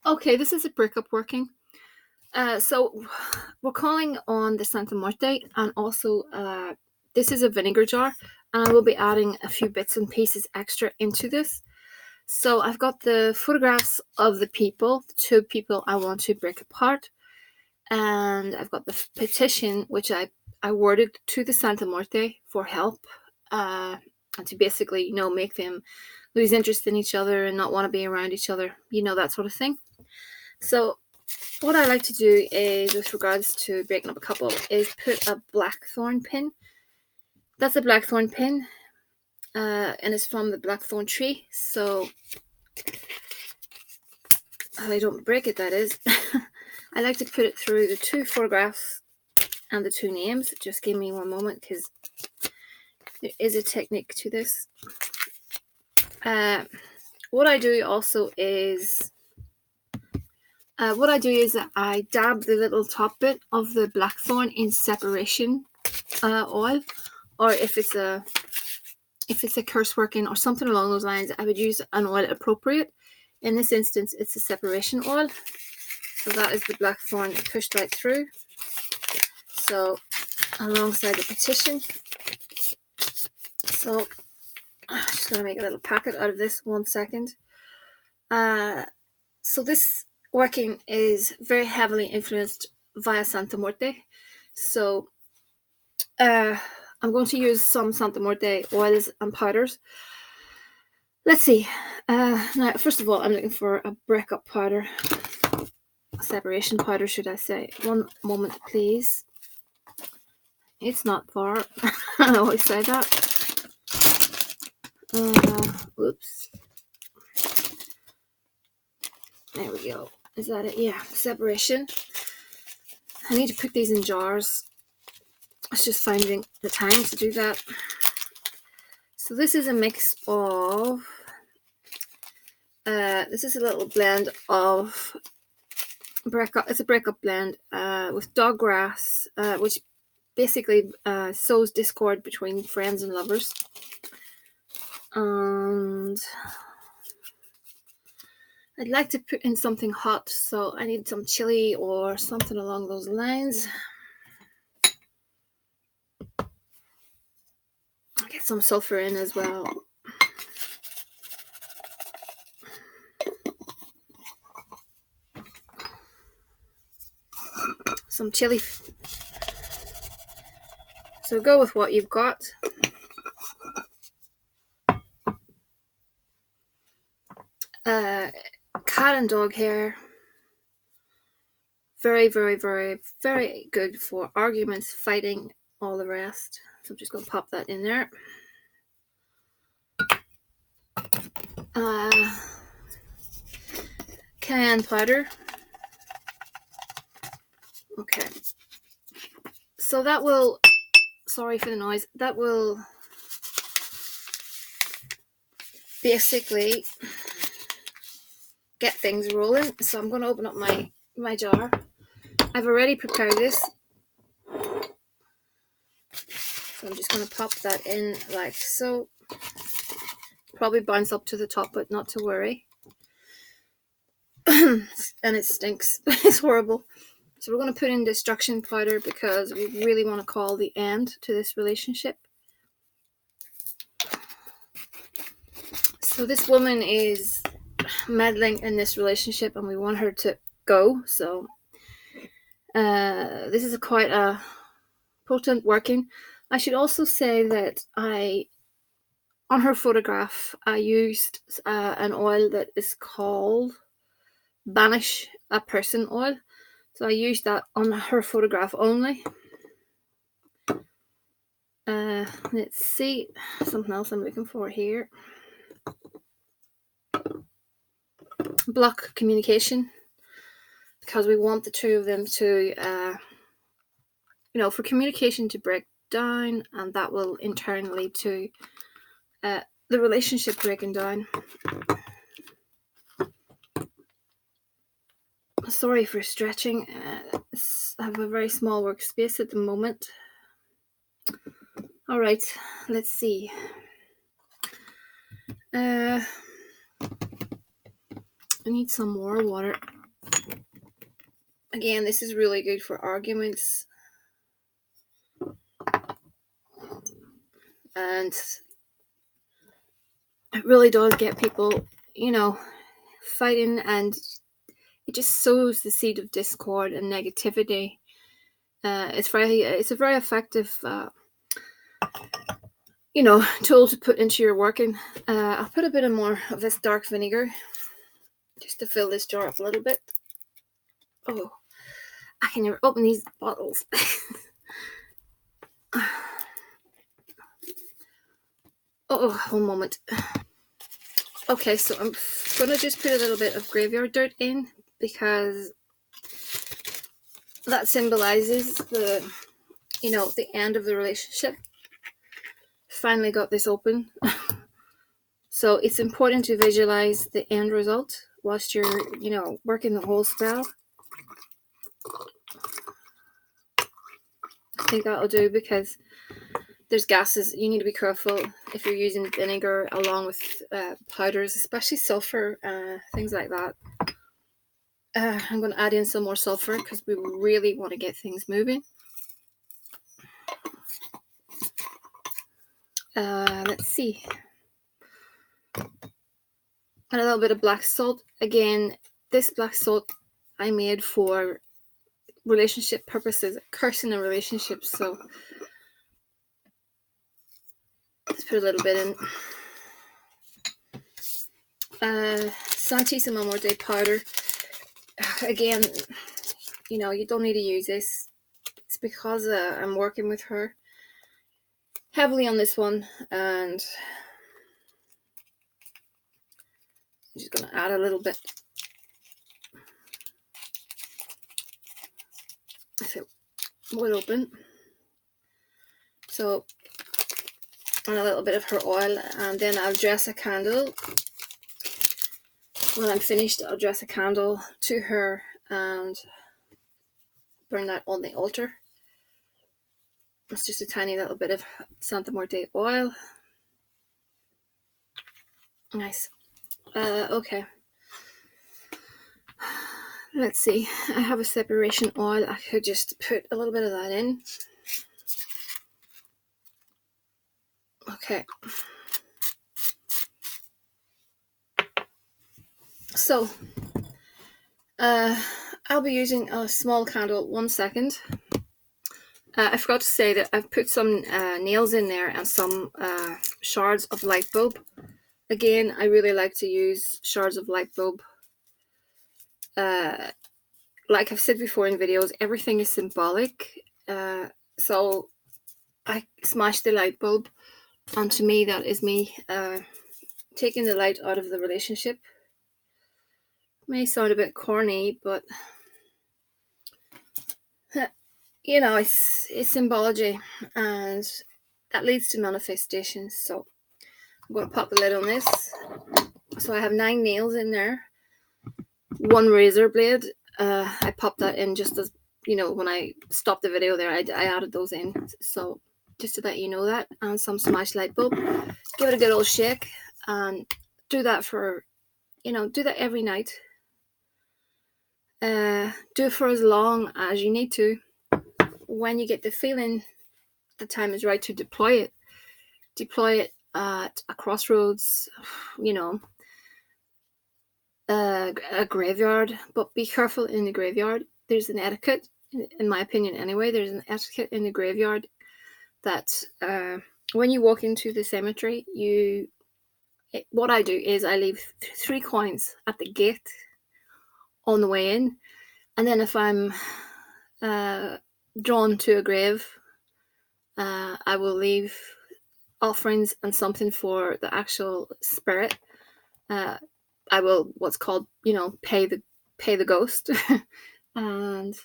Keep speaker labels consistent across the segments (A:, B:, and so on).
A: Okay, this is a breakup working. So we're calling on the Santa Muerte, and also this is a vinegar jar, and I will be adding a few bits and pieces extra into this. So I've got the photographs of the two people I want to break apart, and I've got the petition which I worded to the Santa Muerte for help, and to basically make them lose interest in each other and not want to be around each other, that sort of thing. So what I like to do is, with regards to breaking up a couple, is put a blackthorn pin. That's a blackthorn pin, and it's from the blackthorn tree. So I don't break it, that is. I like to put it through the two photographs and the two names. Just give me one moment, because there is a technique to this. What I do also is I dab the little top bit of the blackthorn in separation oil, or if it's a curse working or something along those lines, I would use an oil appropriate. In this instance, it's a separation oil. So that is the blackthorn pushed right through. So alongside the petition. So I'm just going to make a little packet out of this. 1 second. So this working is very heavily influenced via Santa Muerte. So I'm going to use some Santa Muerte oils and powders. Let's see. Now, first of all, I'm looking for a breakup powder. A separation powder, should I say. 1 moment, please. It's not far. I always say that. Whoops. There we go. Is that it? Yeah, separation. I need to put these in jars. It's just finding the time to do that. So this is a mix of... this is a little blend of breakup. It's a breakup blend with doggrass, which basically sows discord between friends and lovers. And I'd like to put in something hot, so I need some chili or something along those lines. I'll get some sulfur in as well. Some chili. So go with what you've got. Cat and dog hair. Very, very, very, very good for arguments, fighting, all the rest. So I'm just going to pop that in there. Cayenne powder. Okay. So that will, sorry for the noise, that will basically get things rolling. So I'm going to open up my jar. I've already prepared this. So I'm just going to pop that in like so. Probably bounce up to the top, but not to worry. And it stinks. It's horrible. So we're going to put in destruction powder because we really want to call the end to this relationship. So this woman is meddling in this relationship and we want her to go. So this is quite a potent working. I should also say that on her photograph, I used an oil that is called Banish a Person oil. So I used that on her photograph only. Let's see, something else I'm looking for here. Block communication, because we want the two of them to, for communication to break down, and that will in turn lead to the relationship breaking down. Sorry for stretching. I have a very small workspace at the moment. All right, let's see. I need some more water. Again, this is really good for arguments. And it really does get people, fighting, and it just sows the seed of discord and negativity. It's a very effective, tool to put into your working. I'll put a bit more of this dark vinegar just to fill this jar up a little bit. Oh, I can never open these bottles. Oh, one moment. Okay, so I'm gonna just put a little bit of graveyard dirt in, because that symbolizes the end of the relationship. Finally got this open. So it's important to visualize the end result whilst you're, working the whole spell. I think that'll do, because there's gases. You need to be careful if you're using vinegar along with powders, especially sulfur, things like that. I'm going to add in some more sulfur because we really want to get things moving. Let's see. And a little bit of black salt. Again, this black salt I made for relationship purposes, cursing a relationship. So let's put a little bit in. Santisima Muerte powder. Again, you don't need to use this. It's because I'm working with her heavily on this one, and I'm just going to add a little bit. If it would open. So, and a little bit of her oil, and then I'll dress a candle. When I'm finished, I'll dress a candle to her and burn that on the altar. It's just a tiny little bit of Santa Muerte oil. Nice. Okay. Let's see. I have a separation oil. I could just put a little bit of that in. Okay. So, I'll be using a small candle. 1 second. I forgot to say that I've put some nails in there and some shards of light bulb. Again, I really like to use shards of light bulb. Like I've said before in videos, everything is symbolic. So I smashed the light bulb, and to me that is me taking the light out of the relationship. May sound a bit corny, but it's symbology, and that leads to manifestation. So I'm going to pop the lid on this. So I have 9 nails in there, 1 razor blade. I popped that in just as, when I stopped the video there, I added those in. So just to let you know that. And some smashed light bulb. Give it a good old shake, and do that for, do that every night. Do it for as long as you need to. When you get the feeling the time is right to deploy it at a crossroads, a graveyard. But be careful in the graveyard. There's an etiquette, in my opinion anyway, there's an etiquette in the graveyard that when you walk into the cemetery, what I do is I leave 3 coins at the gate on the way in, and then if I'm drawn to a grave, I will leave offerings and something for the actual spirit. I will what's called, pay the ghost, and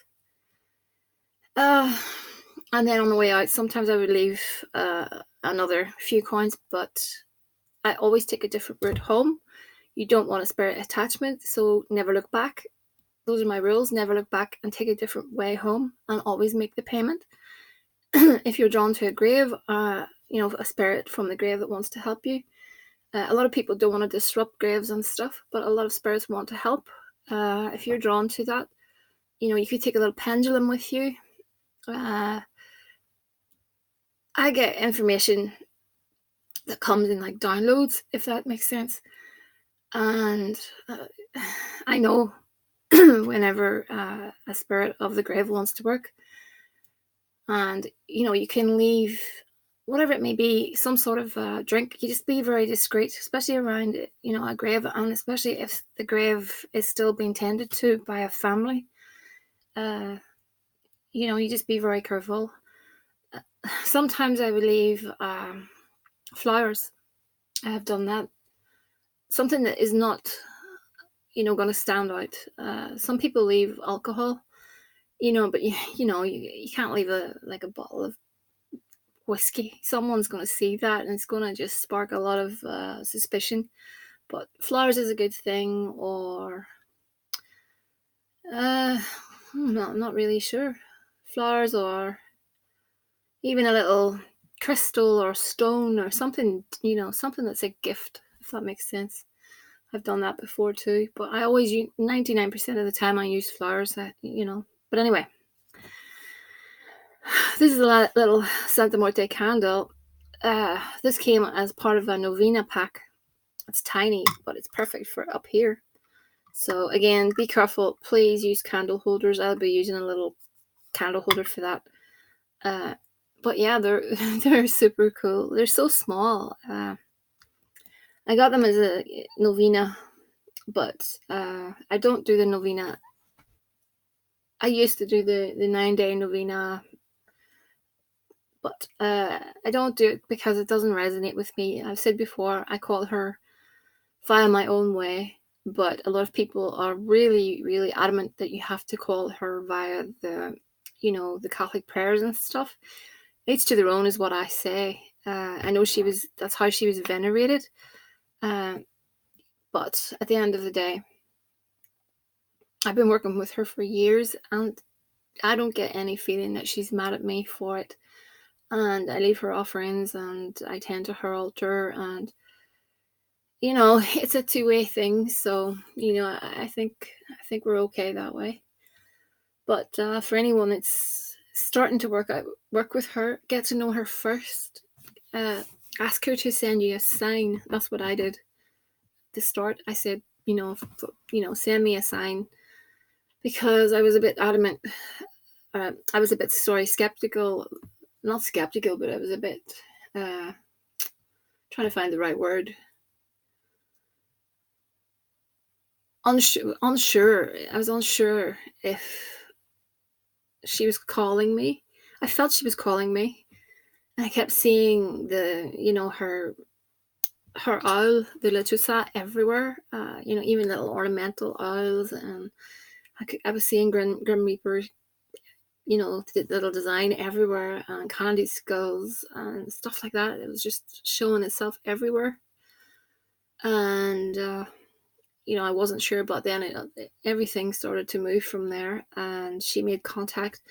A: then on the way out, sometimes I would leave another few coins, but I always take a different route home. You don't want a spirit attachment, so never look back. Those are my rules. Never look back and take a different way home, and always make the payment. If you're drawn to a grave, a spirit from the grave that wants to help you. A lot of people don't want to disrupt graves and stuff, but a lot of spirits want to help. If you're drawn to that, you could take a little pendulum with you. I get information that comes in like downloads, if that makes sense. And I know whenever a spirit of the grave wants to work. And, you can leave, whatever it may be, some sort of drink. You just be very discreet, especially around, a grave, and especially if the grave is still being tended to by a family. You just be very careful. Sometimes I would leave flowers. I have done that. Something that is not, going to stand out. Some people leave alcohol, but you can't leave a bottle of whiskey. Someone's going to see that, and it's going to just spark a lot of suspicion. But flowers is a good thing, or I'm not really sure. Flowers, or even a little crystal or stone or something, something that's a gift, if that makes sense. I've done that before too, but I always 99% of the time I use flowers. But anyway, this is a little Santa Muerte candle. This came as part of a novena pack. It's tiny, but it's perfect for up here. So again, be careful. Please use candle holders. I'll be using a little candle holder for that. But yeah, they're super cool. They're so small. I got them as a novena, but I don't do the novena. I used to do the 9-day novena, but I don't do it because it doesn't resonate with me. I've said before, I call her via my own way, but a lot of people are really, really adamant that you have to call her via the Catholic prayers and stuff. Each to their own is what I say. I know that's how she was venerated. But at the end of the day, I've been working with her for years, and I don't get any feeling that she's mad at me for it. And I leave her offerings, and I tend to her altar, and it's a two-way thing. So I think we're okay that way. But for anyone that's starting to work with her, get to know her first. Ask her to send you a sign. That's what I did. To start, I said, send me a sign, because I was a bit adamant. I was a bit skeptical. Not skeptical, but I was a bit trying to find the right word. Unsure. I was unsure if she was calling me. I felt she was calling me. And I kept seeing her owl, the lechuza, everywhere. Even little ornamental owls, and I was seeing Grim Reaper, the little design everywhere, and candy skulls and stuff like that. It was just showing itself everywhere. And I wasn't sure, but then everything started to move from there, and she made contact.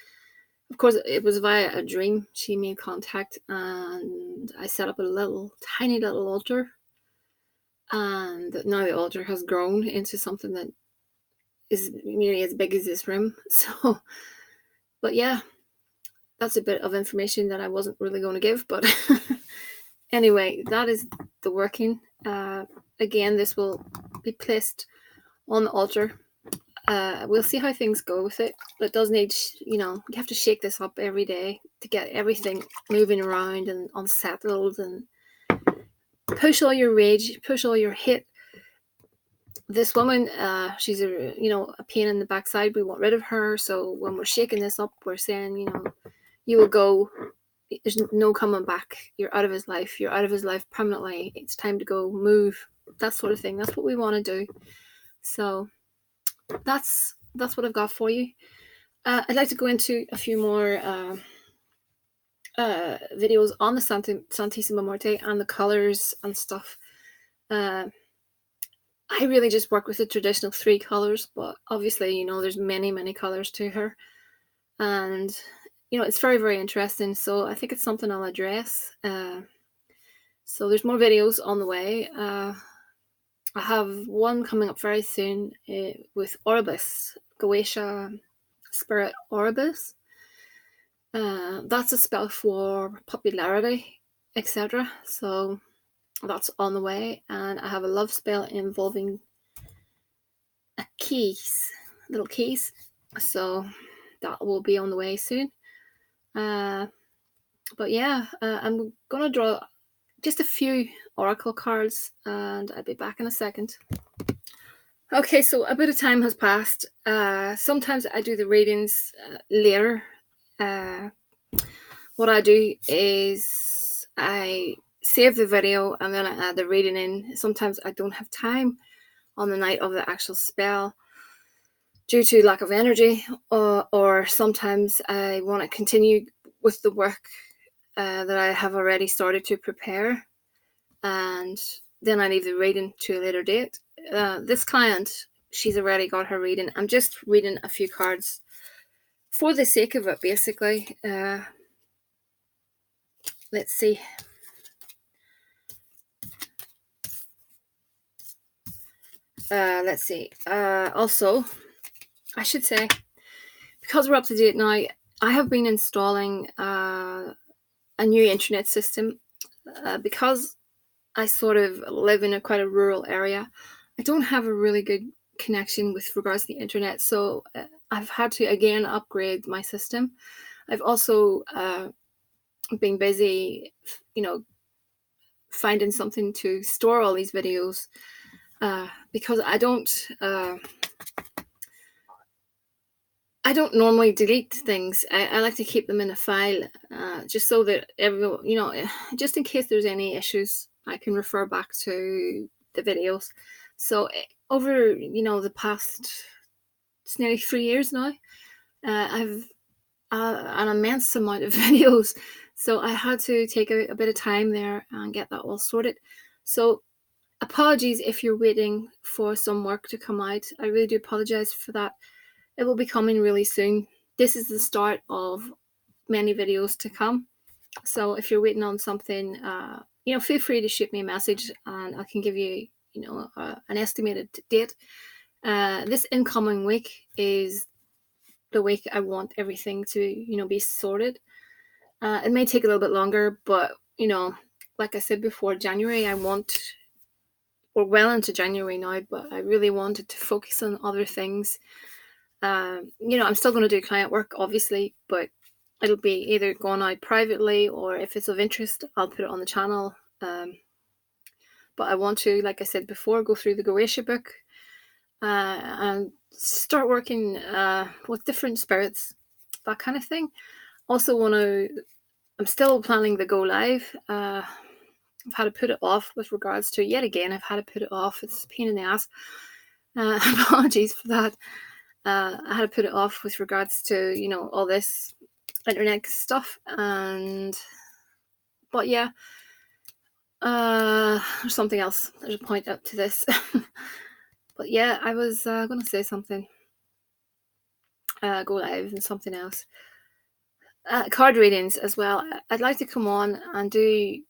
A: Of course, it was via a dream. She made contact, and I set up a tiny little altar. And now the altar has grown into something that is nearly as big as this room. So, but yeah, that's a bit of information that I wasn't really going to give. But anyway, that is the working. Again, this will be placed on the altar. We'll see how things go with it. It does need, you have to shake this up every day to get everything moving around and unsettled, and push all your rage, push all your hate. This woman, she's a pain in the backside. We want rid of her. So when we're shaking this up, we're saying, you will go. There's no coming back. You're out of his life. You're out of his life permanently. It's time to go. Move. That sort of thing. That's what we want to do. So that's what I've got for you. I'd like to go into a few more videos on the Santisima Muerte and the colors and stuff. I really just work with the traditional 3 colors, but obviously, there's many, many colors to her. And, it's very, very interesting. So I think it's something I'll address. So there's more videos on the way. I have one coming up very soon with Orbis, Goetia, Spirit Orbis. That's a spell for popularity, etc. So that's on the way. And I have a love spell involving little keys. So that will be on the way soon. But yeah, I'm gonna draw just a few oracle cards, and I'll be back in a second. Okay, so a bit of time has passed. Sometimes I do the readings later. What I do is I save the video and then I add the reading in. Sometimes I don't have time on the night of the actual spell due to lack of energy, or sometimes I want to continue with the work that I have already started to prepare, and then I leave the reading to a later date. This client, she's already got her reading. I'm just reading a few cards for the sake of it, basically. Let's see. Also, I should say, because we're up to date now, I have been installing a new internet system because I sort of live in quite a rural area. I don't have a really good connection with regards to the internet, so I've had to again upgrade my system. I've also been busy, finding something to store all these videos because I don't normally delete things. I like to keep them in a file, just so that everyone, just in case there's any issues, I can refer back to the videos. So over, the past, it's nearly 3 years now, I've an immense amount of videos. So I had to take a bit of time there and get that all sorted. So apologies if you're waiting for some work to come out. I really do apologize for that. It will be coming really soon. This is the start of many videos to come. So if you're waiting on something, feel free to shoot me a message and I can give you, an estimated date. This incoming week is the week I want everything to, be sorted. It may take a little bit longer, but, like I said before, January, we're well into January now, but I really wanted to focus on other things. I'm still going to do client work, obviously, but it'll be either going out privately or if it's of interest, I'll put it on the channel. But I want to, like I said before, go through the Goetia book and start working with different spirits, that kind of thing. Also I'm still planning the go live. I've had to put it off with regards to, yet again, I've had to put it off. It's a pain in the ass. Apologies for that. I had to put it off with regards to, all this internet stuff. But yeah, there's something else. There's a point up to this. But yeah, I was going to say something. Go live and something else. Card readings as well. I'd like to come on and do,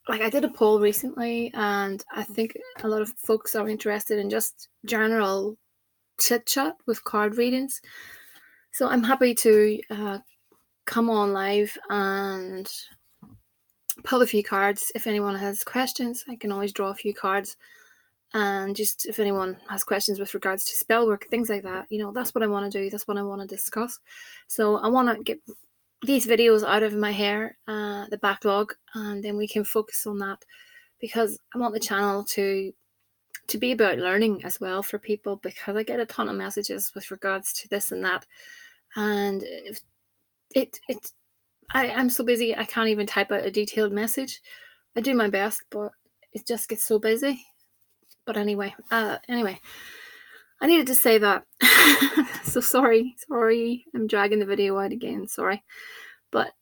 A: like, I did a poll recently, and I think a lot of folks are interested in just general chit chat with card readings. So I'm happy to come on live and pull a few cards. If anyone has questions, I can always draw a few cards. And just if anyone has questions with regards to spell work, things like that, that's what I want to do. That's what I want to discuss. So I want to get these videos out of my hair, the backlog, and then we can focus on that, because I want the channel to be about learning as well for people, because I get a ton of messages with regards to this and that, and I'm so busy I can't even type out a detailed message. I do my best, but it just gets so busy. But anyway, I needed to say that. So sorry, I'm dragging the video out again, sorry. But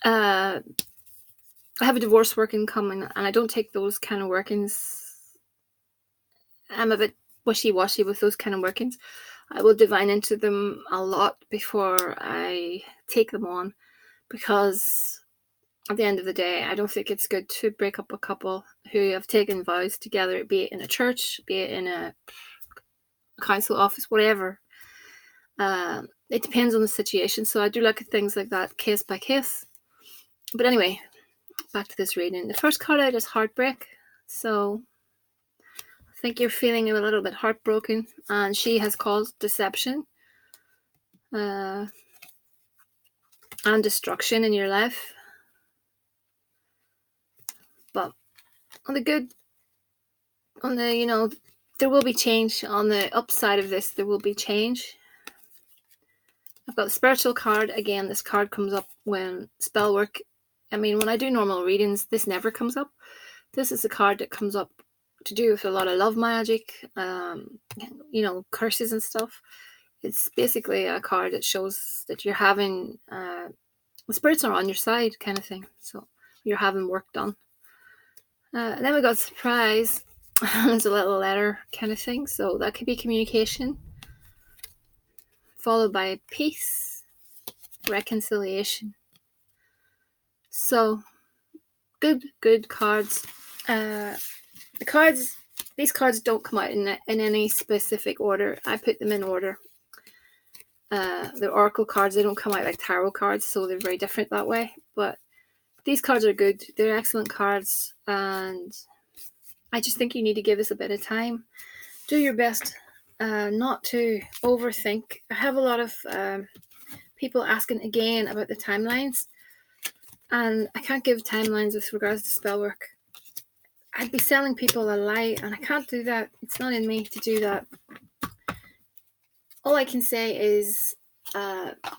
A: I have a divorce working coming, and I don't take those kind of workings. I'm a bit wishy-washy with those kind of workings. I will divine into them a lot before I take them on, because at the end of the day, I don't think it's good to break up a couple who have taken vows together, be it in a church, be it in a council office, whatever. It depends on the situation, so I do look at things like that case by case. But anyway, back to this reading. The first card out is Heartbreak. So I think you're feeling a little bit heartbroken, and she has caused deception and destruction in your life. But on the good, on the, there will be change. On the upside of this, there will be change. I've got the spiritual card. Again, this card comes up when spell work. I mean, when I do normal readings, this never comes up. This is a card that comes up to do with a lot of love magic, curses and stuff. It's basically a card that shows that you're having, the spirits are on your side kind of thing. So you're having work done. And then we got surprise. It's a little letter kind of thing. So that could be communication, followed by peace, reconciliation. So good cards. These cards don't come out in any specific order. I put them in order. The oracle cards, they don't come out like tarot cards, so they're very different that way. But these cards are good. They're excellent cards, and I just think you need to give us a bit of time. Do your best not to overthink. I have a lot of people asking again about the timelines, and I can't give timelines with regards to spell work. I'd be selling people a lie, and I can't do that. It's not in me to do that. All I can say is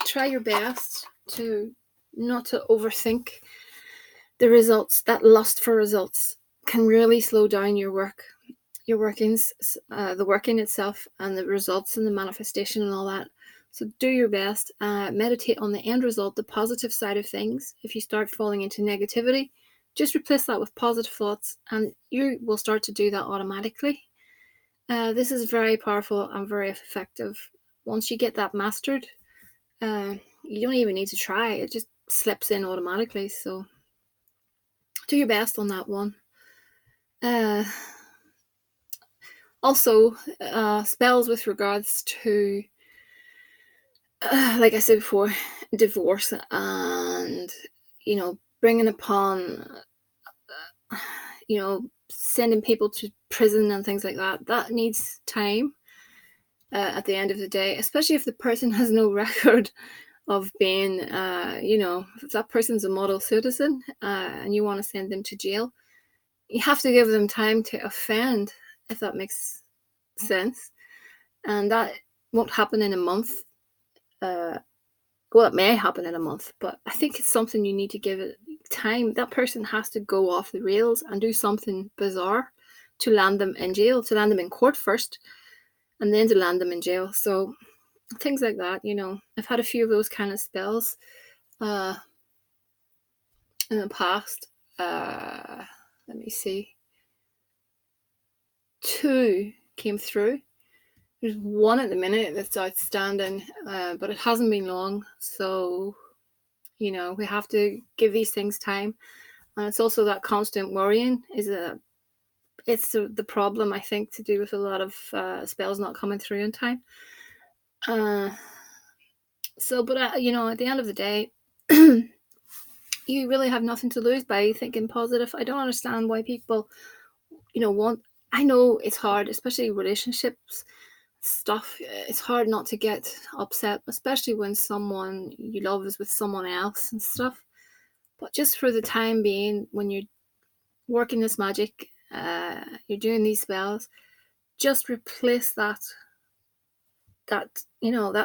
A: try your best to not to overthink the results. That lust for results can really slow down your work, your workings, the working itself, and the results and the manifestation and all that. So do your best. Meditate on the end result, the positive side of things. If you start falling into negativity, just replace that with positive thoughts, and you will start to do that automatically. This is very powerful and very effective. Once you get that mastered, you don't even need to try. It just slips in automatically. So do your best on that one. Also, spells with regards to, like I said before, divorce and, bringing upon, sending people to prison and things like that. That needs time at the end of the day, especially if the person has no record of being, if that person's a model citizen and you want to send them to jail, you have to give them time to offend, if that makes sense. And that won't happen in a month. It may happen in a month, but I think it's something you need to give it time. That person has to go off the rails and do something bizarre to land them in jail, to land them in court first, and then to land them in jail. So things like that, I've had a few of those kind of spells in the past. Let me see. 2 came through. There's 1 at the minute that's outstanding, but it hasn't been long. So, we have to give these things time. And it's also that constant worrying it's the problem, I think, to do with a lot of spells not coming through in time. But at the end of the day, you really have nothing to lose by thinking positive. I don't understand why people, I know it's hard, especially relationships stuff. It's hard not to get upset, especially when someone you love is with someone else and stuff. But just for the time being, when you're working this magic, you're doing these spells, just replace that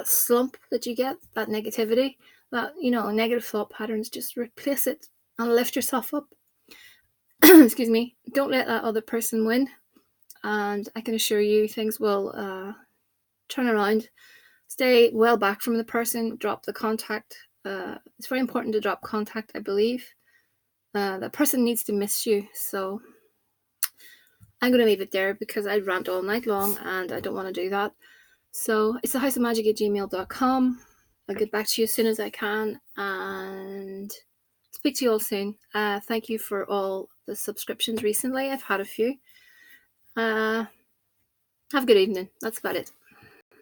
A: slump that you get, that negativity, that negative thought patterns. Just replace it and lift yourself up. Excuse me. Don't let that other person win, and I can assure you things will turn around. Stay well back from the person. Drop the contact. It's very important to drop contact, I believe. That person needs to miss you. So I'm going to leave it there because I rant all night long and I don't want to do that. So it's thehouseofmagick@gmail.com. I'll get back to you as soon as I can and speak to you all soon. Thank you for all the subscriptions recently. I've had a few. Have a good evening. That's about it.